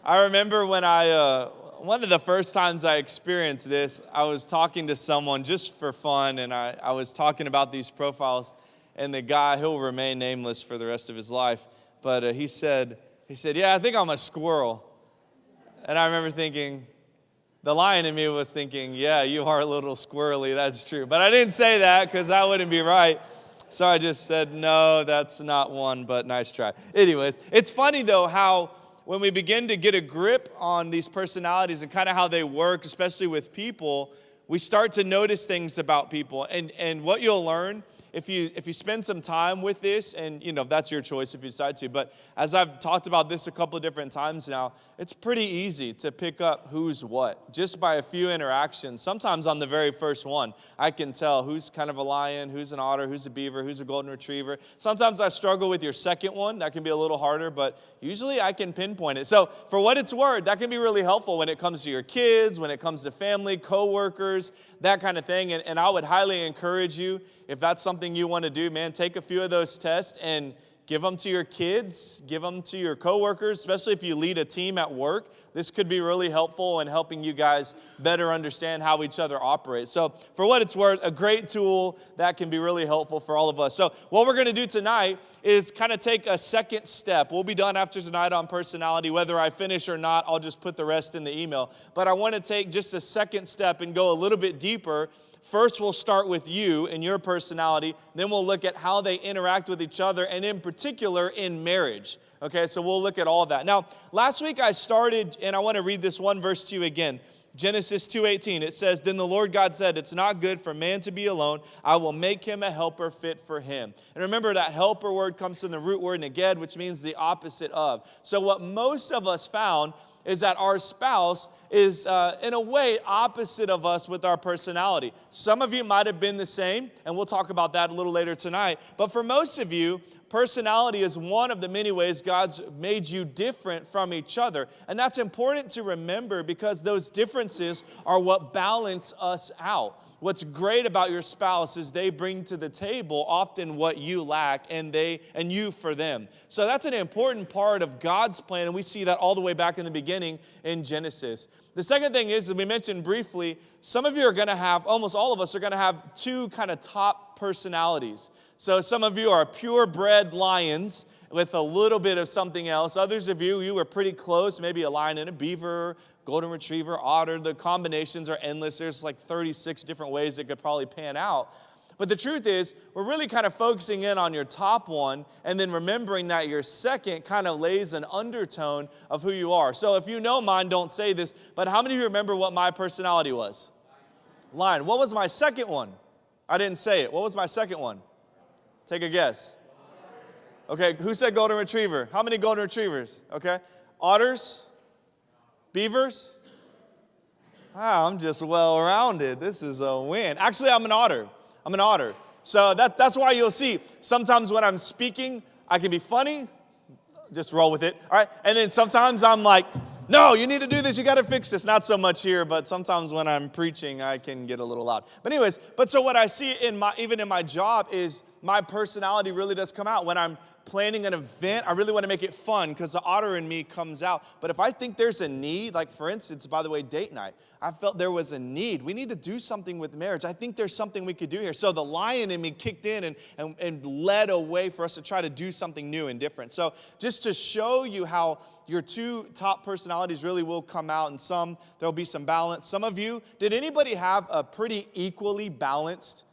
I remember when one of the first times I experienced this, I was talking to someone just for fun, and I was talking about these profiles, and the guy, he'll remain nameless for the rest of his life, but he said, yeah, I think I'm a squirrel. And I remember thinking, the lion in me was thinking, yeah, you are a little squirrely, that's true. But I didn't say that because that wouldn't be right. So I just said, no, that's not one, but nice try. Anyways, it's funny though how when we begin to get a grip on these personalities and kind of how they work, especially with people, we start to notice things about people. And what you'll learn if you spend some time with this, and that's your choice if you decide to, but as I've talked about this a couple of different times now, it's pretty easy to pick up who's what just by a few interactions. Sometimes on the very first one, I can tell who's kind of a lion, who's an otter, who's a beaver, who's a golden retriever. Sometimes I struggle with your second one. That can be a little harder, but usually I can pinpoint it. So for what it's worth, that can be really helpful when it comes to your kids, when it comes to family, coworkers, that kind of thing. And I would highly encourage you, if that's something you want to do, man, take a few of those tests and give them to your kids, give them to your coworkers, especially if you lead a team at work. This could be really helpful in helping you guys better understand how each other operates. So for what it's worth, a great tool that can be really helpful for all of us. So what we're going to do tonight is kind of take a second step. We'll be done after tonight on personality. Whether I finish or not, I'll just put the rest in the email. But I want to take just a second step and go a little bit deeper. First, we'll start with you and your personality. Then we'll look at how they interact with each other, and in particular, in marriage. Okay, so we'll look at all of that. Now, last week I started, and I want to read this one verse to you again. Genesis 2:18, it says, "Then the Lord God said, it's not good for man to be alone. I will make him a helper fit for him." And remember, that helper word comes from the root word neged, which means the opposite of. So what most of us found is that our spouse is, in a way, opposite of us with our personality. Some of you might have been the same, and we'll talk about that a little later tonight. But for most of you, personality is one of the many ways God's made you different from each other. And that's important to remember because those differences are what balance us out. What's great about your spouse is they bring to the table often what you lack, and you for them. So that's an important part of God's plan, and we see that all the way back in the beginning in Genesis. The second thing is, as we mentioned briefly, some of you are going to have, almost all of us are going to have two kind of top personalities. So some of you are purebred lions with a little bit of something else. Others of you are pretty close, maybe a lion and a beaver, golden retriever, otter. The combinations are endless. There's like 36 different ways it could probably pan out. But the truth is, we're really kind of focusing in on your top one and then remembering that your second kind of lays an undertone of who you are. So if you know mine, don't say this, but how many of you remember what my personality was? Lion. What was my second one? I didn't say it. What was my second one? Take a guess. Okay, who said golden retriever? How many golden retrievers? Okay. Otters? Beavers? Wow, I'm just well-rounded. This is a win. Actually, I'm an otter. So that's why you'll see sometimes when I'm speaking, I can be funny. Just roll with it. All right. And then sometimes I'm like, no, you need to do this. You got to fix this. Not so much here, but sometimes when I'm preaching, I can get a little loud. But anyways, so what I see even in my job is my personality really does come out. When I'm planning an event, I really want to make it fun because the otter in me comes out. But if I think there's a need, like for instance, by the way, date night, I felt there was a need. We need to do something with marriage. I think there's something we could do here. So the lion in me kicked in and led a way for us to try to do something new and different. So just to show you how your two top personalities really will come out, and some, there'll be some balance. Some of you, did anybody have a pretty equally balanced?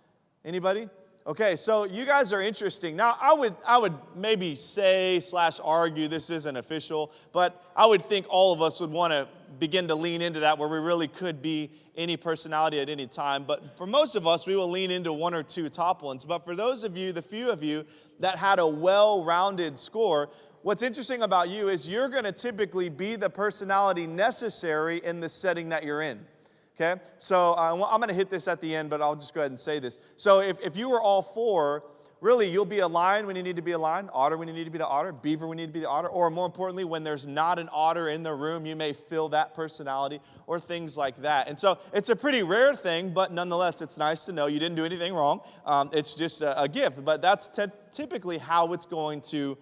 Anybody? Okay, so you guys are interesting. Now, I would maybe say / argue, this isn't official, but I would think all of us would want to begin to lean into that where we really could be any personality at any time. But for most of us, we will lean into one or two top ones. But for those of you, the few of you that had a well-rounded score, what's interesting about you is you're going to typically be the personality necessary in the setting that you're in. Okay, so I'm going to hit this at the end, but I'll just go ahead and say this. So if you were all four, really you'll be a lion when you need to be a lion, otter when you need to be the otter, beaver when you need to be the otter, or more importantly, when there's not an otter in the room, you may fill that personality or things like that. And so it's a pretty rare thing, but nonetheless, it's nice to know you didn't do anything wrong. It's just a gift, but that's typically how it's going to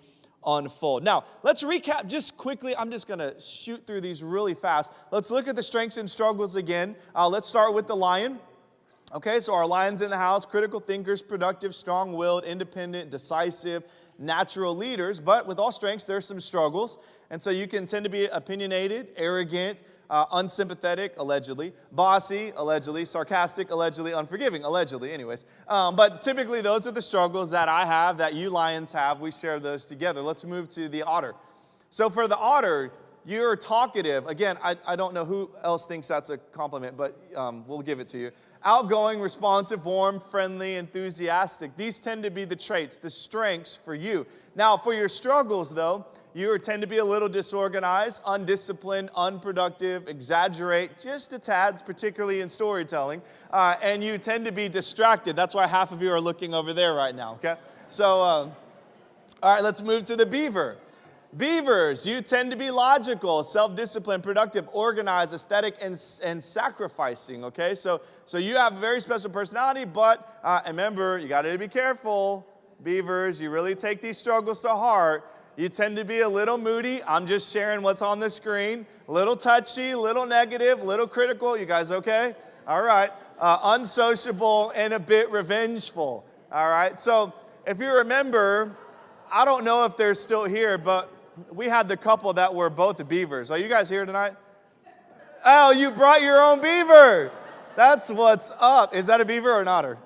unfold. Now, let's recap just quickly. I'm just going to shoot through these really fast. Let's look at the strengths and struggles again. Let's start with the lion. Okay, so our lions in the house: critical thinkers, productive, strong-willed, independent, decisive, natural leaders. But with all strengths, there's some struggles. And so you can tend to be opinionated, arrogant, unsympathetic, allegedly, bossy, allegedly, sarcastic, allegedly, unforgiving, allegedly, anyways. But typically those are the struggles that I have, that you lions have. We share those together. Let's move to the otter. So for the otter, you're talkative. Again, I don't know who else thinks that's a compliment, but we'll give it to you. Outgoing, responsive, warm, friendly, enthusiastic. These tend to be the traits, the strengths for you. Now, for your struggles, though, you tend to be a little disorganized, undisciplined, unproductive, exaggerate just a tad, particularly in storytelling, and you tend to be distracted. That's why half of you are looking over there right now, okay? So, all right, let's move to the beaver. Beavers, you tend to be logical, self-disciplined, productive, organized, aesthetic, and sacrificing, okay? So you have a very special personality, but remember, you got to be careful, beavers. You really take these struggles to heart. You tend to be a little moody. I'm just sharing what's on the screen. A little touchy, a little negative, a little critical. You guys okay? All right. Unsociable and a bit revengeful. All right. So if you remember, I don't know if they're still here, but we had the couple that were both beavers. Are you guys here tonight? Oh, you brought your own beaver. That's what's up. Is that a beaver or an otter?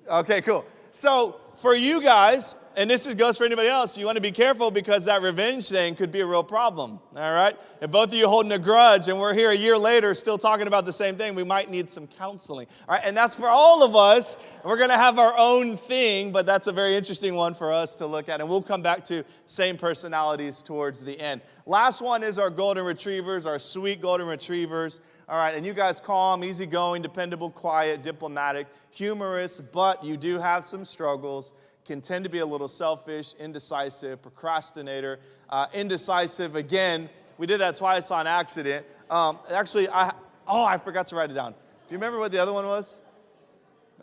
Okay, cool. So for you guys, and this goes for anybody else, you want to be careful because that revenge thing could be a real problem, all right? If both of you holding a grudge and we're here a year later still talking about the same thing, we might need some counseling, all right? And that's for all of us. We're going to have our own thing, but that's a very interesting one for us to look at, and we'll come back to same personalities towards the end. Last one is our golden retrievers, our sweet golden retrievers. All right, and you guys calm, easygoing, dependable, quiet, diplomatic, humorous, but you do have some struggles, can tend to be a little selfish, indecisive, procrastinator. Indecisive, again, we did that twice on accident. Actually, I forgot to write it down. Do you remember what the other one was?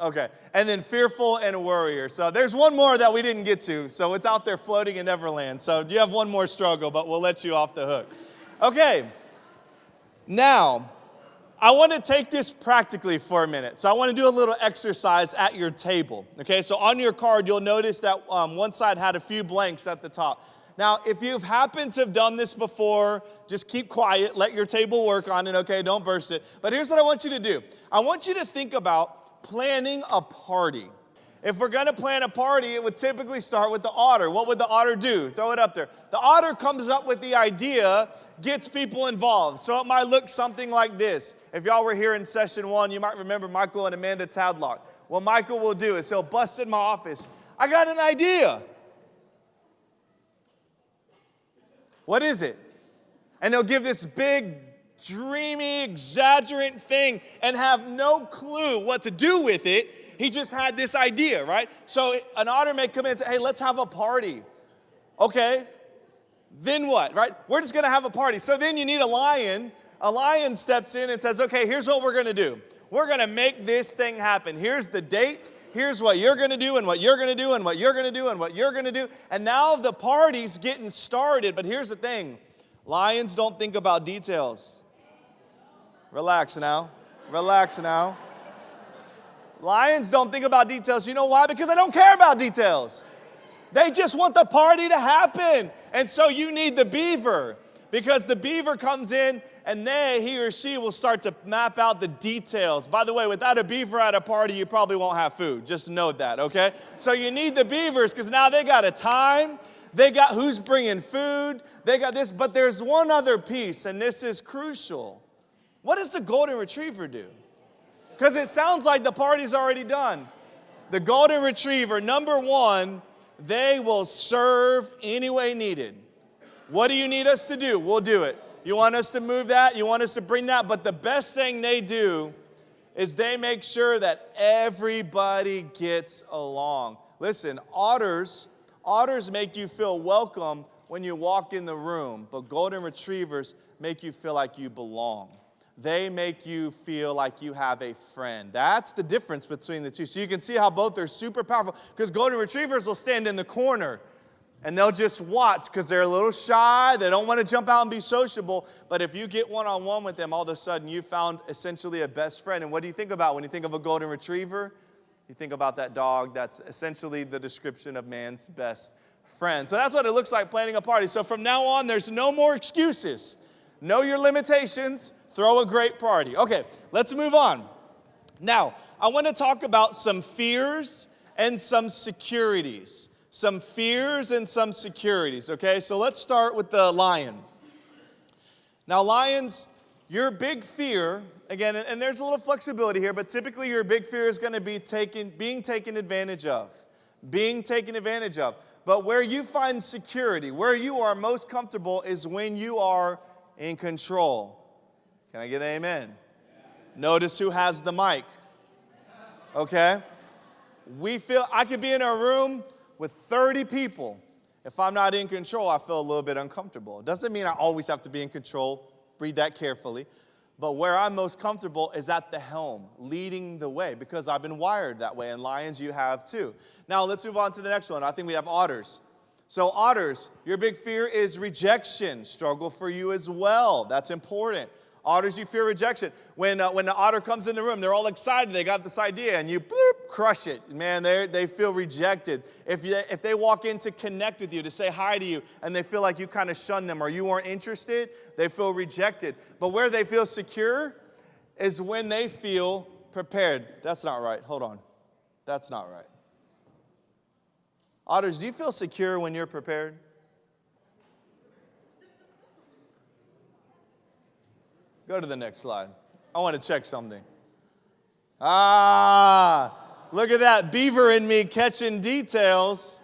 Okay, and then fearful and a worrier. So there's one more that we didn't get to, so it's out there floating in Neverland. So you have one more struggle, but we'll let you off the hook. Okay, now, I want to take this practically for a minute. So I want to do a little exercise at your table. Okay, so on your card, you'll notice that one side had a few blanks at the top. Now, if you've happened to have done this before, just keep quiet. Let your table work on it, okay? Don't burst it. But here's what I want you to do. I want you to think about planning a party. If we're going to plan a party, it would typically start with the otter. What would the otter do? Throw it up there. The otter comes up with the idea, gets people involved. So it might look something like this. If y'all were here in session 1, you might remember Michael and Amanda Tadlock. What Michael will do is he'll bust in my office. I got an idea. What is it? And he'll give this big, dreamy, exaggerant thing and have no clue what to do with it. He just had this idea, right? So an otter may come in and say, hey, let's have a party. Okay, then what, right? We're just going to have a party. So then you need a lion. A lion steps in and says, okay, here's what we're going to do. We're going to make this thing happen. Here's the date. Here's what you're going to do and what you're going to do and what you're going to do and what you're going to do. And now the party's getting started. But here's the thing. Lions don't think about details. Relax now. Relax now. Lions don't think about details. You know why? Because they don't care about details. They just want the party to happen. And so you need the beaver, because the beaver comes in and he or she will start to map out the details. By the way, without a beaver at a party, you probably won't have food. Just note that, okay? So you need the beavers because now they got a time. They got who's bringing food. They got this. But there's one other piece, and this is crucial. What does the golden retriever do? Because it sounds like the party's already done. The golden retriever, number one, they will serve any way needed. What do you need us to do? We'll do it. You want us to move that? You want us to bring that? But the best thing they do is they make sure that everybody gets along. Listen, otters make you feel welcome when you walk in the room, but golden retrievers make you feel like you belong. They make you feel like you have a friend. That's the difference between the two. So you can see how both are super powerful, because golden retrievers will stand in the corner And they'll just watch because they're a little shy. They don't want to jump out and be sociable. But if you get one-on-one with them, all of a sudden you found essentially a best friend. And what do you think about when you think of a golden retriever? You think about that dog. That's essentially the description of man's best friend. So that's what it looks like planning a party. So from now on, there's no more excuses. Know your limitations. Throw a great party. Okay, let's move on. Now, I want to talk about some fears and some securities. Some fears and some securities, okay? So let's start with the lion. Now, lions, your big fear, again, and there's a little flexibility here, but typically your big fear is going to be being taken advantage of. Being taken advantage of. But where you find security, where you are most comfortable is when you are in control. Can I get an amen? Notice who has the mic. Okay? I could be in a room with 30 people. If I'm not in control, I feel a little bit uncomfortable. It doesn't mean I always have to be in control. Read that carefully. But where I'm most comfortable is at the helm, leading the way, because I've been wired that way. And lions, you have too. Now, let's move on to the next one. I think we have otters. So otters, your big fear is rejection. Struggle for you as well. That's important. Otters, you fear rejection. When the otter comes in the room, they're all excited. They got this idea, and you crush it. Man, they feel rejected. If they walk in to connect with you, to say hi to you, and they feel like you kind of shun them or you weren't interested, they feel rejected. But where they feel secure is when they feel prepared. That's not right. Hold on. That's not right. Otters, do you feel secure when you're prepared? Go to the next slide. I want to check something. Look at that. Beaver in me catching details.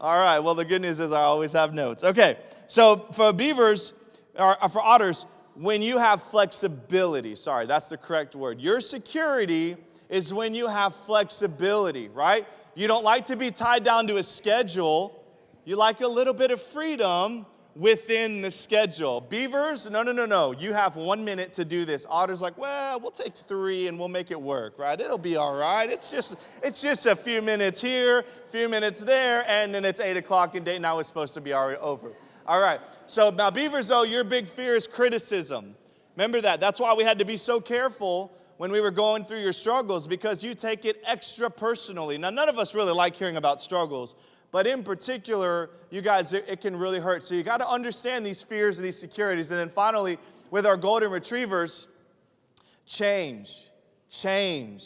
All right, well, the good news is I always have notes. Okay, so for beavers, or for otters, when you have flexibility, sorry, that's the correct word. Your security is when you have flexibility, right? You don't like to be tied down to a schedule. You like a little bit of freedom within the schedule. Beavers, no. You have 1 minute to do this. Otter's like, well, we'll take 3 and we'll make it work, right? It'll be all right. It's just a few minutes here, a few minutes there, and then it's 8 o'clock and date now it's supposed to be already over. All right. So now beavers, though, your big fear is criticism. Remember that. That's why we had to be so careful when we were going through your struggles, because you take it extra personally. Now, none of us really like hearing about struggles, but in particular, you guys, it can really hurt. So you got to understand these fears and these securities. And then finally, with our golden retrievers, change. Am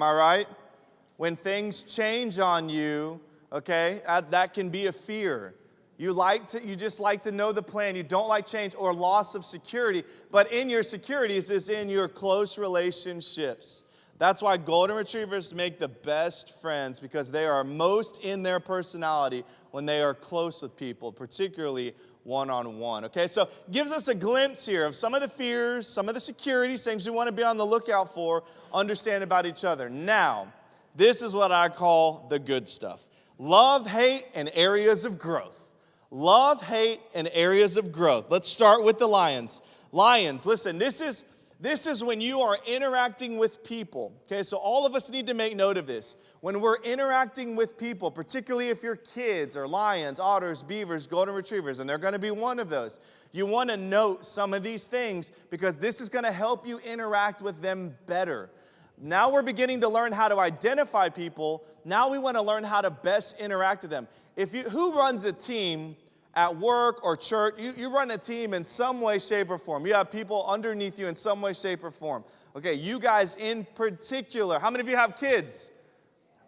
I right? When things change on you, okay, that can be a fear. You just like to know the plan. You don't like change or loss of security. But in your securities is in your close relationships. That's why golden retrievers make the best friends, because they are most in their personality when they are close with people, particularly one-on-one. Okay, so gives us a glimpse here of some of the fears, some of the securities, things we want to be on the lookout for, understand about each other. Now, this is what I call the good stuff. Love, hate, and areas of growth. Love, hate, and areas of growth. Let's start with the lions. Lions, listen, this is when you are interacting with people, okay? So all of us need to make note of this. When we're interacting with people, particularly if you're kids or lions, otters, beavers, golden retrievers, and they're going to be one of those, you want to note some of these things because this is going to help you interact with them better. Now we're beginning to learn how to identify people. Now we want to learn how to best interact with them. Who runs a team at work or church? You run a team in some way, shape, or form. You have people underneath you in some way, shape, or form. Okay, you guys in particular. How many of you have kids?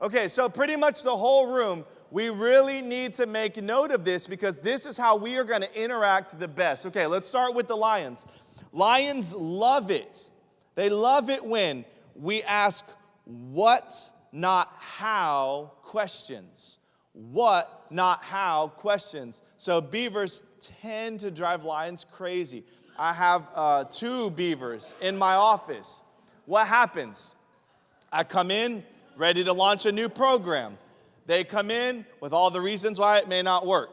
Okay, so pretty much the whole room, we really need to make note of this because this is how we are going to interact the best. Okay, let's start with the lions. Lions love it. They love it when we ask what, not how questions. What, not how questions. So beavers tend to drive lions crazy. I have 2 beavers in my office. What happens? I come in ready to launch a new program. They come in with all the reasons why it may not work.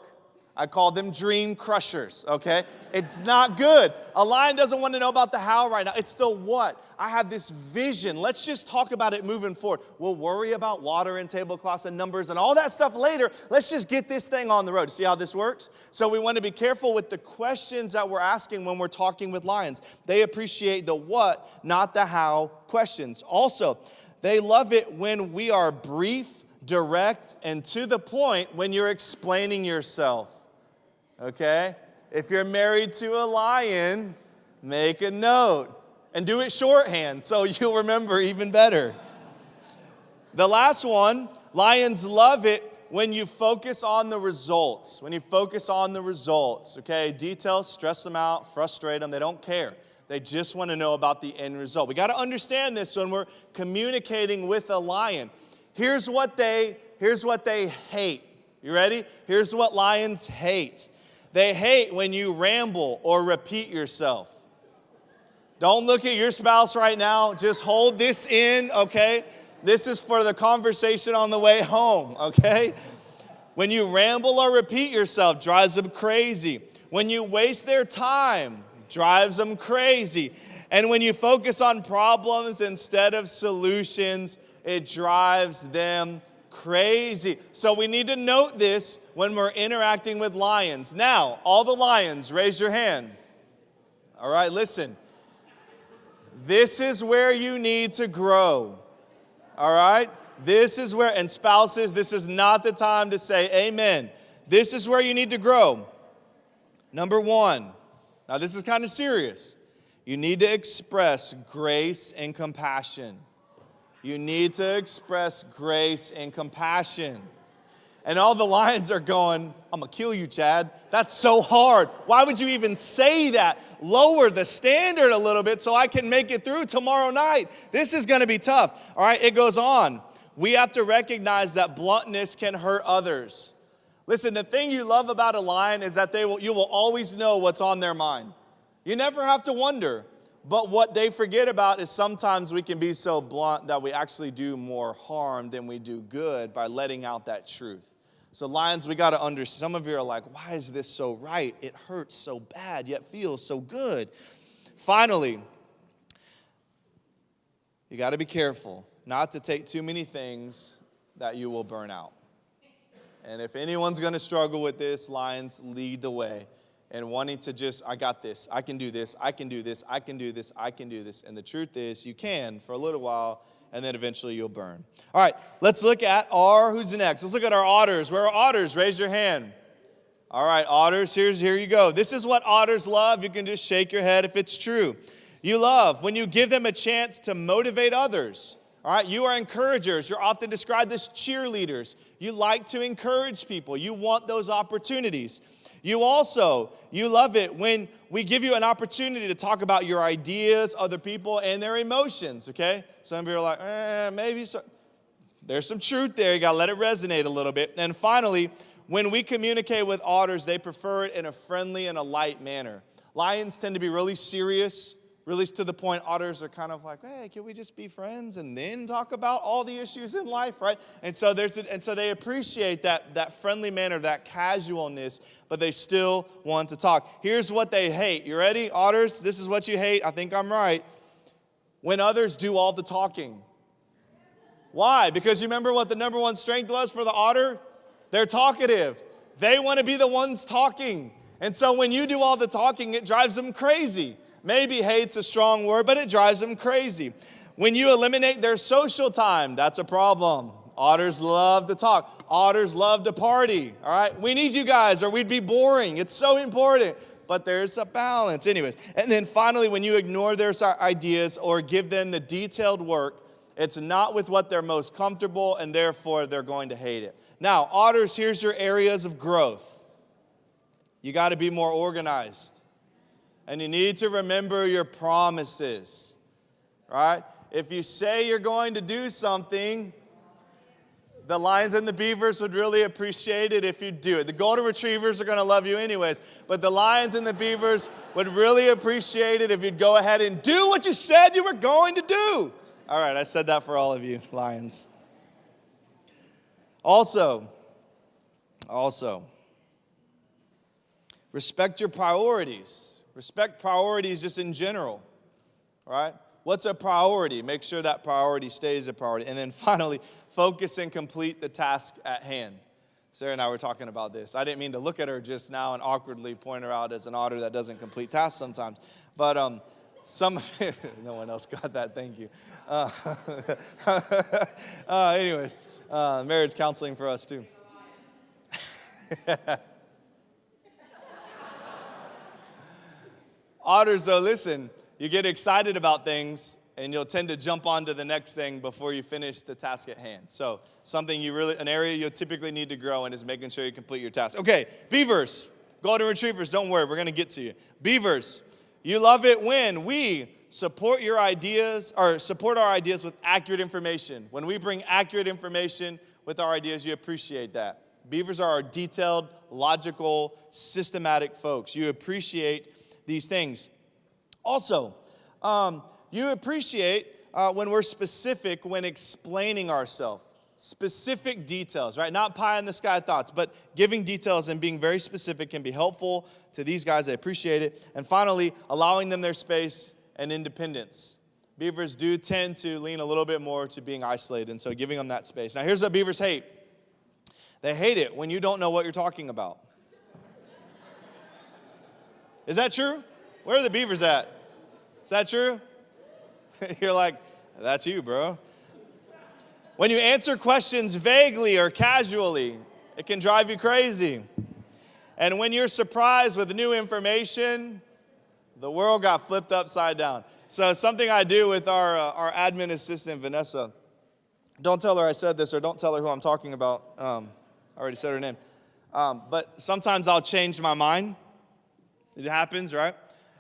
I call them dream crushers, okay? It's not good. A lion doesn't want to know about the how right now. It's the what. I have this vision. Let's just talk about it moving forward. We'll worry about water and tablecloths and numbers and all that stuff later. Let's just get this thing on the road. See how this works? So we want to be careful with the questions that we're asking when we're talking with lions. They appreciate the what, not the how questions. Also, they love it when we are brief, direct, and to the point when you're explaining yourself. Okay? If you're married to a lion, make a note and do it shorthand so you'll remember even better. The last one, lions love it when you focus on the results. When you focus on the results, okay? Details stress them out, frustrate them. They don't care. They just want to know about the end result. We got to understand this when we're communicating with a lion. Here's what they hate. You ready? Here's what lions hate. They hate when you ramble or repeat yourself. Don't look at your spouse right now. Just hold this in, okay? This is for the conversation on the way home, okay? When you ramble or repeat yourself, drives them crazy. When you waste their time, drives them crazy. And when you focus on problems instead of solutions, it drives them crazy. So we need to note this when we're interacting with lions. Now, all the lions, raise your hand. All right, listen. This is where you need to grow. All right? This is where, and spouses, this is not the time to say amen. This is where you need to grow. Number one, now this is kind of serious. You need to express grace and compassion. You need to express grace and compassion. And all the lions are going, I'm going to kill you, Chad. That's so hard. Why would you even say that? Lower the standard a little bit so I can make it through tomorrow night. This is going to be tough. All right, it goes on. We have to recognize that bluntness can hurt others. Listen, the thing you love about a lion is that you will always know what's on their mind. You never have to wonder. But what they forget about is sometimes we can be so blunt that we actually do more harm than we do good by letting out that truth. So lions, we got to understand. Some of you are like, why is this so right? It hurts so bad, yet feels so good. Finally, you got to be careful not to take too many things that you will burn out. And if anyone's going to struggle with this, lions lead the way. And wanting to just, I got this, I can do this, I can do this, I can do this, I can do this. And the truth is, you can for a little while, and then eventually you'll burn. All right, let's look at who's next? Let's look at our otters. Where are otters? Raise your hand. All right, otters, here you go. This is what otters love. You can just shake your head if it's true. You love when you give them a chance to motivate others. All right, you are encouragers. You're often described as cheerleaders. You like to encourage people. You want those opportunities. You love it when we give you an opportunity to talk about your ideas, other people, and their emotions, okay? Some of you are like, maybe so. There's some truth there. You got to let it resonate a little bit. And finally, when we communicate with otters, they prefer it in a friendly and a light manner. Lions tend to be really serious, really to the point. Otters are kind of like, hey, can we just be friends and then talk about all the issues in life, right? And so they appreciate that friendly manner, that casualness, but they still want to talk. Here's what they hate. You ready, otters? This is what you hate. I think I'm right. When others do all the talking. Why? Because you remember what the number one strength was for the otter? They're talkative. They want to be the ones talking. And so when you do all the talking, it drives them crazy. Maybe hate's a strong word, but it drives them crazy. When you eliminate their social time, that's a problem. Otters love to talk. Otters love to party, all right? We need you guys or we'd be boring. It's so important, but there's a balance. Anyways, and then finally, when you ignore their ideas or give them the detailed work, it's not with what they're most comfortable, and therefore they're going to hate it. Now, otters, here's your areas of growth. You got to be more organized. And you need to remember your promises, right? If you say you're going to do something, the lions and the beavers would really appreciate it if you do it. The golden retrievers are going to love you anyways, but the lions and the beavers would really appreciate it if you'd go ahead and do what you said you were going to do. All right, I said that for all of you, lions. Also, Respect your priorities. Respect priorities just in general, right? What's a priority? Make sure that priority stays a priority. And then finally, focus and complete the task at hand. Sarah and I were talking about this. I didn't mean to look at her just now and awkwardly point her out as an otter that doesn't complete tasks sometimes. But some of it, no one else got that, thank you. Anyways, marriage counseling for us too. Otters, though, listen, you get excited about things and you'll tend to jump on to the next thing before you finish the task at hand. So an area you'll typically need to grow in is making sure you complete your task. Okay, beavers, golden retrievers, don't worry, we're going to get to you. Beavers, you love it when we support our ideas with accurate information. When we bring accurate information with our ideas, you appreciate that. Beavers are our detailed, logical, systematic folks. You appreciate these things. Also, you appreciate when we're specific when explaining ourselves. Specific details, right? Not pie in the sky thoughts, but giving details and being very specific can be helpful to these guys. I appreciate it. And finally, allowing them their space and independence. Beavers do tend to lean a little bit more to being isolated, and so giving them that space. Now, here's what beavers hate. They hate it when you don't know what you're talking about. Is that true? Where are the beavers at? Is that true? You're like, that's you, bro. When you answer questions vaguely or casually, it can drive you crazy. And when you're surprised with new information, the world got flipped upside down. So something I do with our admin assistant, Vanessa, don't tell her I said this or don't tell her who I'm talking about. I already said her name. But sometimes I'll change my mind. It happens, right?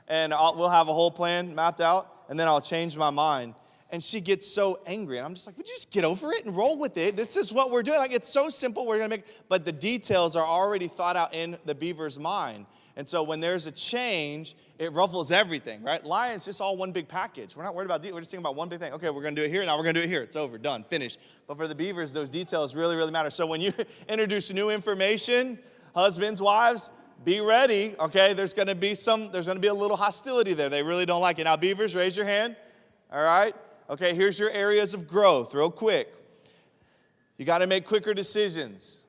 And we'll have a whole plan mapped out, and then I'll change my mind. And she gets so angry. And I'm just like, would you just get over it and roll with it? This is what we're doing. Like, it's so simple. We're going to make, but the details are already thought out in the beaver's mind. And so when there's a change, it ruffles everything, right? Lions, just all one big package. We're not worried about we're just thinking about one big thing. Okay, we're going to do it here. Now we're going to do it here. It's over, done, finished. But for the beavers, those details really, really matter. So when you introduce new information, husbands, wives, be ready, okay? There's going to be a little hostility there. They really don't like it. Now, beavers, raise your hand, all right? Okay, here's your areas of growth real quick. You got to make quicker decisions.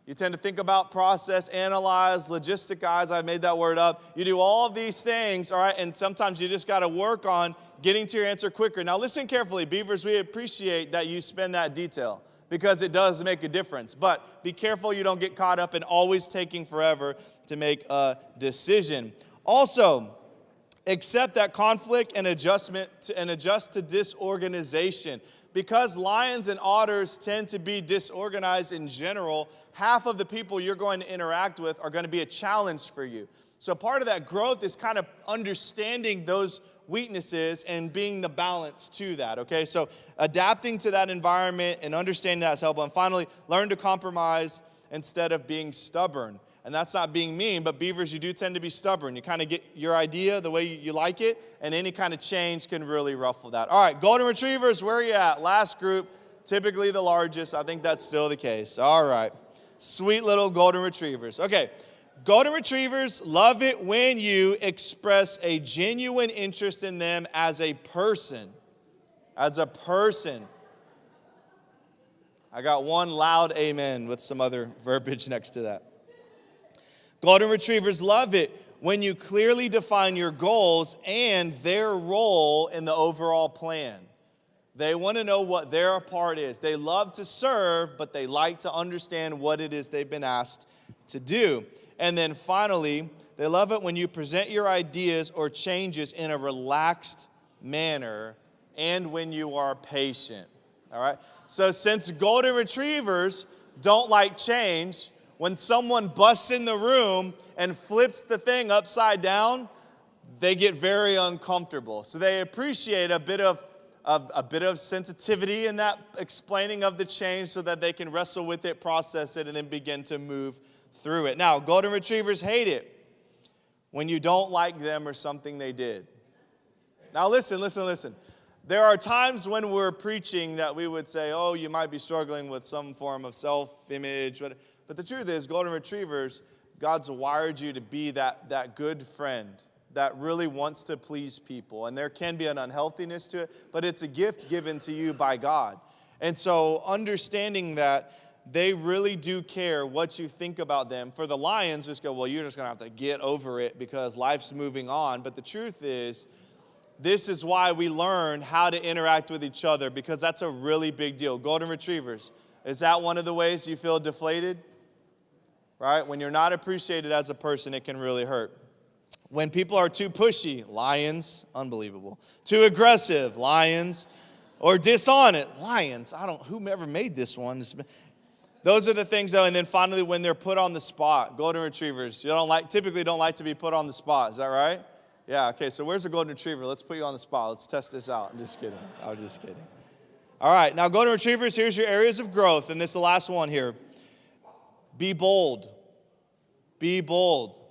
You tend to think about, process, analyze, logisticize. I made that word up. You do all of these things, all right, and sometimes you just got to work on getting to your answer quicker. Now, listen carefully. Beavers, we appreciate that you spend that detail because it does make a difference. But be careful you don't get caught up in always taking forever to make a decision. Also, accept that conflict and adjust to disorganization. Because lions and otters tend to be disorganized in general, half of the people you're going to interact with are going to be a challenge for you. So part of that growth is kind of understanding those weaknesses and being the balance to that, okay? So adapting to that environment and understanding that is helpful. And finally, learn to compromise instead of being stubborn. And that's not being mean, but beavers, you do tend to be stubborn. You kind of get your idea the way you like it, and any kind of change can really ruffle that. All right, golden retrievers, where are you at? Last group, typically the largest. I think that's still the case. All right, sweet little golden retrievers. Okay, golden retrievers love it when you express a genuine interest in them as a person. As a person. I got one loud amen with some other verbiage next to that. Golden retrievers love it when you clearly define your goals and their role in the overall plan. They want to know what their part is. They love to serve, but they like to understand what it is they've been asked to do. And then finally, they love it when you present your ideas or changes in a relaxed manner and when you are patient. All right? So since golden retrievers don't like change, when someone busts in the room and flips the thing upside down, they get very uncomfortable. So they appreciate a bit of sensitivity in that explaining of the change so that they can wrestle with it, process it, and then begin to move through it. Now, golden retrievers hate it when you don't like them or something they did. Now listen. There are times when we're preaching that we would say, oh, you might be struggling with some form of self-image, but the truth is, golden retrievers, God's wired you to be that good friend that really wants to please people. And there can be an unhealthiness to it, but it's a gift given to you by God. And so understanding that they really do care what you think about them. For the lions, just go, well, you're just going to have to get over it because life's moving on. But the truth is, this is why we learn how to interact with each other, because that's a really big deal. Golden retrievers, is that one of the ways you feel deflated? Right? When you're not appreciated as a person, it can really hurt. When people are too pushy, lions, unbelievable. Too aggressive, lions. Or dishonest, lions. Whomever made this one. Those are the things, though. And then finally, when they're put on the spot, golden retrievers, typically don't like to be put on the spot. Is that right? Yeah, okay, so where's a golden retriever? Let's put you on the spot. Let's test this out. I'm just kidding. All right, now golden retrievers, here's your areas of growth. And this is the last one here. Be bold. Be bold.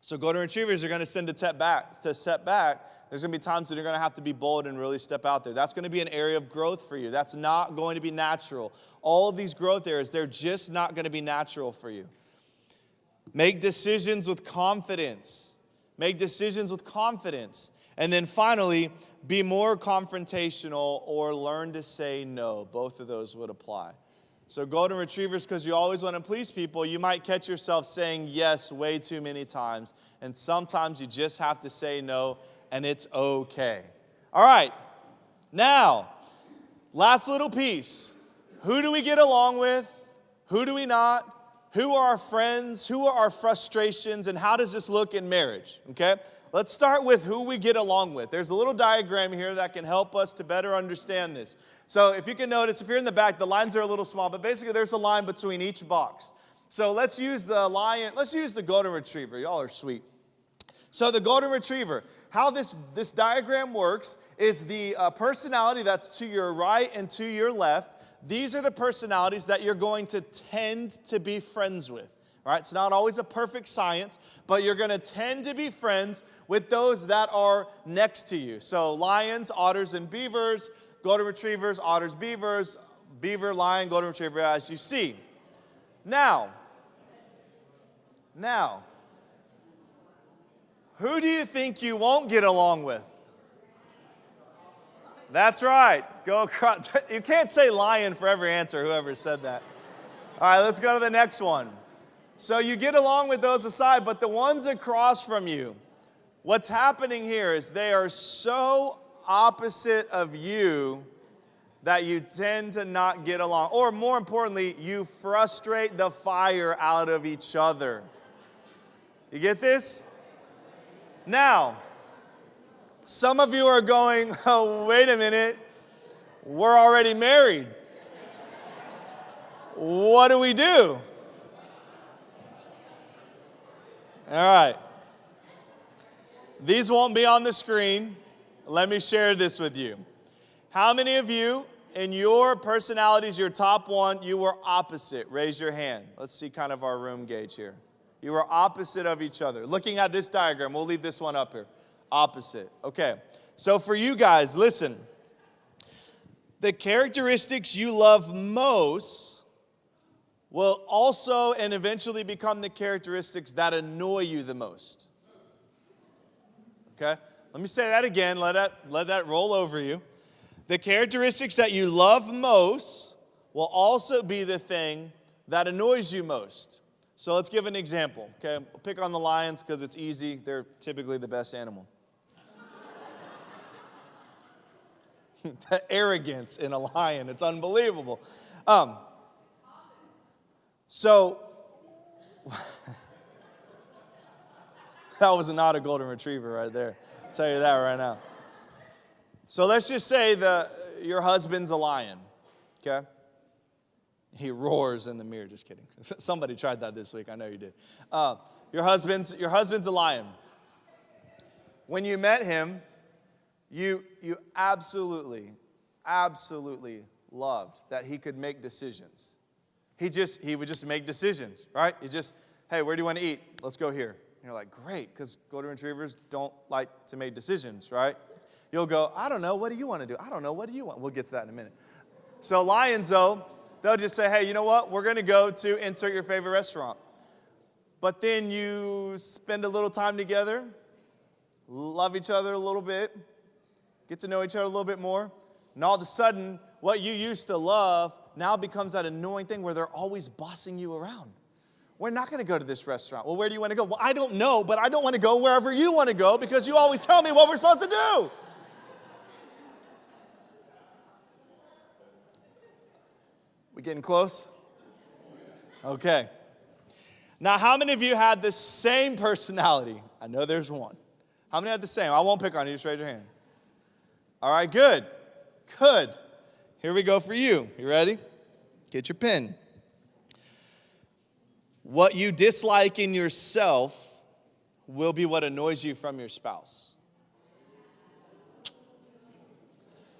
So golden retrievers are going to tend to step back. There's going to be times that you're going to have to be bold and really step out there. That's going to be an area of growth for you. That's not going to be natural. All of these growth areas, they're just not going to be natural for you. Make decisions with confidence. Make decisions with confidence. And then finally, be more confrontational or learn to say no. Both of those would apply. So golden retrievers, because you always want to please people, you might catch yourself saying yes way too many times. And sometimes you just have to say no. And it's okay. All right. Now, last little piece. Who do we get along with? Who do we not? Who are our friends? Who are our frustrations? And how does this look in marriage? Okay? Let's start with who we get along with. There's a little diagram here that can help us to better understand this. So if you can notice, if you're in the back, the lines are a little small, but basically there's a line between each box. So let's use the golden retriever. Y'all are sweet. So the golden retriever, how this diagram works is the personality that's to your right and to your left. These are the personalities that you're going to tend to be friends with. All right, it's not always a perfect science, but you're going to tend to be friends with those that are next to you. So lions, otters, and beavers, golden retrievers, otters, beavers, beaver, lion, golden retriever, as you see. Now, who do you think you won't get along with? That's right. Go across. You can't say lion for every answer, whoever said that. All right, let's go to the next one. So you get along with those aside, but the ones across from you, what's happening here is they are so opposite of you that you tend to not get along. Or more importantly, you frustrate the fire out of each other. You get this? Now, some of you are going, oh, wait a minute, we're already married. What do we do? All right. These won't be on the screen. Let me share this with you. How many of you, in your personalities, your top one, you were opposite? Raise your hand. Let's see kind of our room gauge here. You were opposite of each other. Looking at this diagram, we'll leave this one up here. Opposite. Okay. So for you guys, listen. The characteristics you love most will also and eventually become the characteristics that annoy you the most. Okay? Let me say that again. Let that roll over you. The characteristics that you love most will also be the thing that annoys you most. So let's give an example, okay? We'll pick on the lions because it's easy. They're typically the best animal. The arrogance in a lion, it's unbelievable. So, that was not a golden retriever right there. I'll tell you that right now. So let's just say your husband's a lion, okay? He roars in the mirror. Just kidding. Somebody tried that this week. I know you did. Your husband's a lion. When you met him, you absolutely loved that he could make decisions. He would just make decisions, right? Hey, where do you want to eat? Let's go here. And you're like, great, because golden retrievers don't like to make decisions, right? You'll go, I don't know. What do you want to do? I don't know. What do you want? We'll get to that in a minute. So lions, though, they'll just say, hey, you know what? We're going to go to insert your favorite restaurant. but then you spend a little time together, love each other a little bit, get to know each other a little bit more, and all of a sudden, what you used to love now becomes that annoying thing where they're always bossing you around. We're not going to go to this restaurant. Well, where do you want to go? Well, I don't know, but I don't want to go wherever you want to go because you always tell me what we're supposed to do. We getting close? Okay. Now, how many of you had the same personality? I know there's one. How many had the same? I won't pick on you. Just raise your hand. All right, good. Good. Here we go for you. You ready? Get your pen. What you dislike in yourself will be what annoys you from your spouse.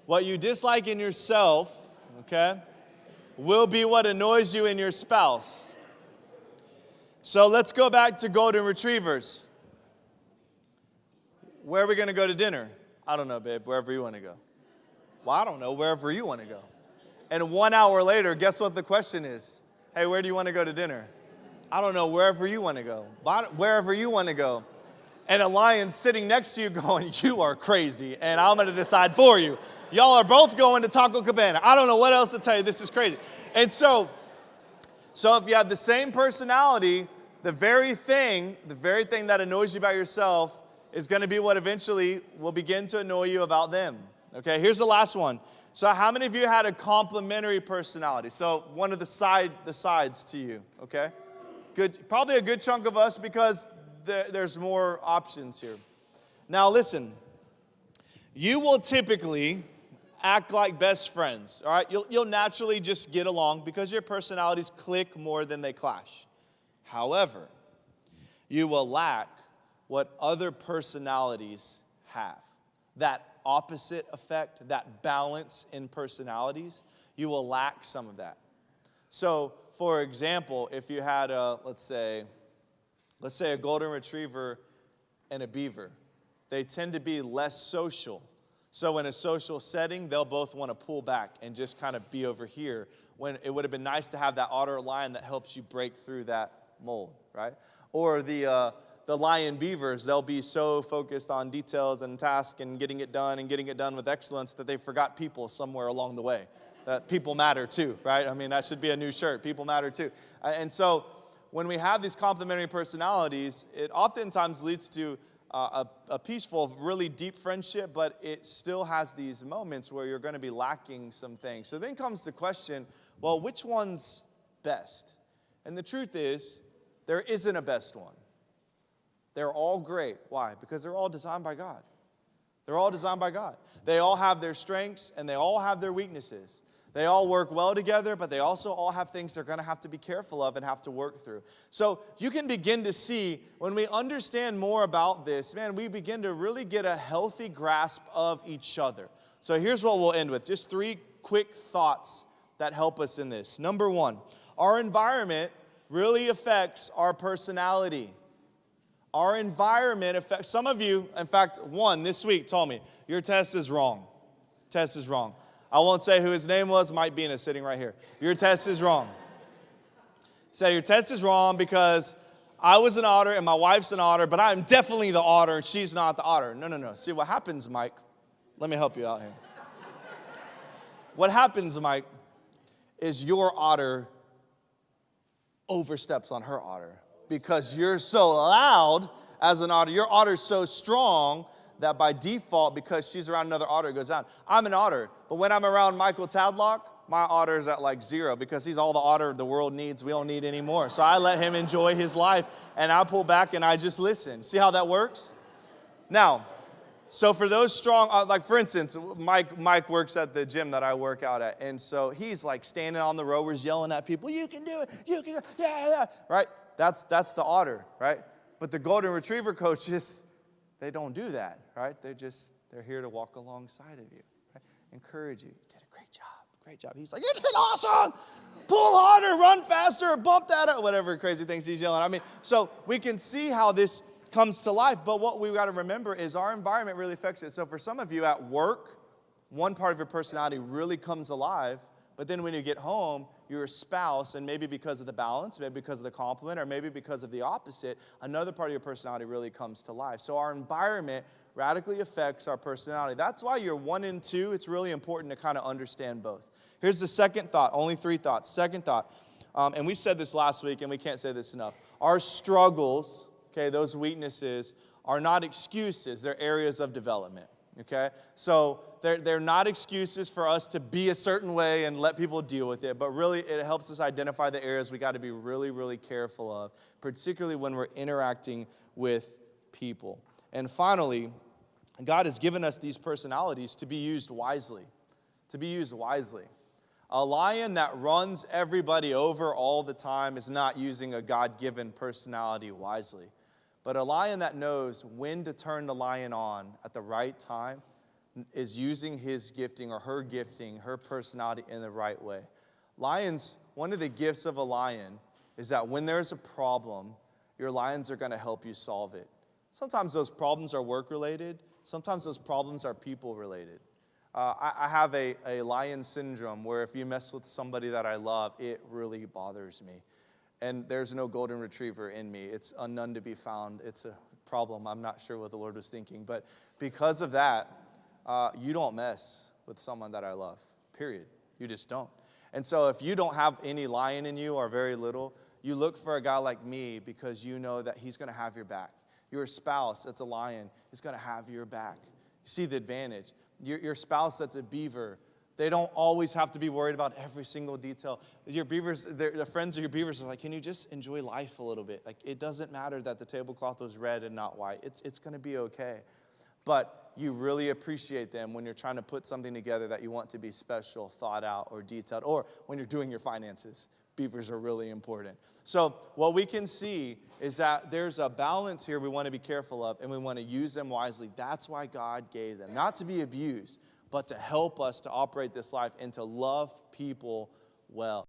What you dislike in yourself, okay, will be what annoys you in your spouse. So let's go back to golden retrievers. Where are we going to go to dinner? I don't know, babe, wherever you want to go. Well, I don't know, wherever you want to go. And 1 hour later, guess what the question is? Hey, where do you want to go to dinner? I don't know, wherever you want to go. Wherever you want to go. And a lion's sitting next to you going, you are crazy, and I'm going to decide for you. Y'all are both going to Taco Cabana. I don't know what else to tell you. This is crazy. And so if you have the same personality, the very thing that annoys you about yourself is going to be what eventually will begin to annoy you about them. Okay, here's the last one. So how many of you had a complementary personality? So one of the sides to you, okay? Good, probably a good chunk of us because there's more options here. Now listen, you will typically act like best friends, all right? You'll naturally just get along because your personalities click more than they clash. However, you will lack what other personalities have. That opposite effect, that balance in personalities, you will lack some of that. So, for example, if you had let's say a golden retriever and a beaver, they tend to be less social. So in a social setting, they'll both want to pull back and just kind of be over here, when it would have been nice to have that otter lion that helps you break through that mold, right? Or the lion beavers, they'll be so focused on details and tasks and getting it done with excellence that they forgot people somewhere along the way. That people matter too, right? I mean, that should be a new shirt. People matter too. And so when we have these complementary personalities, it oftentimes leads to a peaceful, really deep friendship, but it still has these moments where you're going to be lacking some things. So then comes the question, well, which one's best? And the truth is, there isn't a best one. They're all great. Why? Because they're all designed by God. They're all designed by God. They all have their strengths and they all have their weaknesses. They all work well together, but they also all have things they're going to have to be careful of and have to work through. So you can begin to see, when we understand more about this, man, we begin to really get a healthy grasp of each other. So here's what we'll end with. Just 3 quick thoughts that help us in this. Number 1, our environment really affects our personality. Our environment affects, some of you, in fact, one this week told me, your test is wrong. Test is wrong. I won't say who his name was. Mike Bean is sitting right here. Your test is wrong. Say your test is wrong because I was an otter and my wife's an otter, but I'm definitely the otter and she's not the otter. No. See, what happens, Mike, let me help you out here. What happens, Mike, is your otter oversteps on her otter because you're so loud as an otter. Your otter's so strong that by default, because she's around another otter, it goes down. I'm an otter, but when I'm around Michael Tadlock, my otter's at like 0 because he's all the otter the world needs. We don't need anymore. So I let him enjoy his life, and I pull back and I just listen. See how that works? Now, so for those strong, like for instance, Mike works at the gym that I work out at, and so he's like standing on the rowers yelling at people, you can do it, you can do it, yeah, right? That's the otter, right? But the golden retriever coaches, they don't do that, right? They're here to walk alongside of you, right? Encourage you. You did a great job. He's like, you did awesome. Pull harder, run faster, bump that up, whatever crazy things he's yelling. I mean, so we can see how this comes to life, but what we've got to remember is our environment really affects it. So for some of you at work, one part of your personality really comes alive, But then when you get home, your spouse, and maybe because of the balance, maybe because of the compliment, or maybe because of the opposite, another part of your personality really comes to life. So our environment radically affects our personality. That's why you're 1 and 2. It's really important to kind of understand both. Here's the second thought, only 3 thoughts. Second thought, and we said this last week, and we can't say this enough. Our struggles, okay, those weaknesses, are not excuses. They're areas of development, okay? So they're not excuses for us to be a certain way and let people deal with it, but really it helps us identify the areas we got to be really, really careful of, particularly when we're interacting with people. And finally, God has given us these personalities to be used wisely, to be used wisely. A lion that runs everybody over all the time is not using a God-given personality wisely. But a lion that knows when to turn the lion on at the right time is using his gifting or her gifting, her personality in the right way. Lions, one of the gifts of a lion is that when there's a problem, your lions are going to help you solve it. Sometimes those problems are work-related. Sometimes those problems are people-related. I have a lion syndrome where if you mess with somebody that I love, it really bothers me. And there's no golden retriever in me. It's none to be found. It's a problem. I'm not sure what the Lord was thinking. But because of that, you don't mess with someone that I love, period. You just don't. And so if you don't have any lion in you or very little, you look for a guy like me because you know that he's going to have your back. Your spouse that's a lion is going to have your back. You see the advantage. Your spouse that's a beaver, they don't always have to be worried about every single detail. Your beavers, the friends of your beavers are like, can you just enjoy life a little bit? Like, it doesn't matter that the tablecloth was red and not white. It's going to be okay. But you really appreciate them when you're trying to put something together that you want to be special, thought out, or detailed, or when you're doing your finances. Beavers are really important. So what we can see is that there's a balance here we want to be careful of, and we want to use them wisely. That's why God gave them, not to be abused, but to help us to operate this life and to love people well.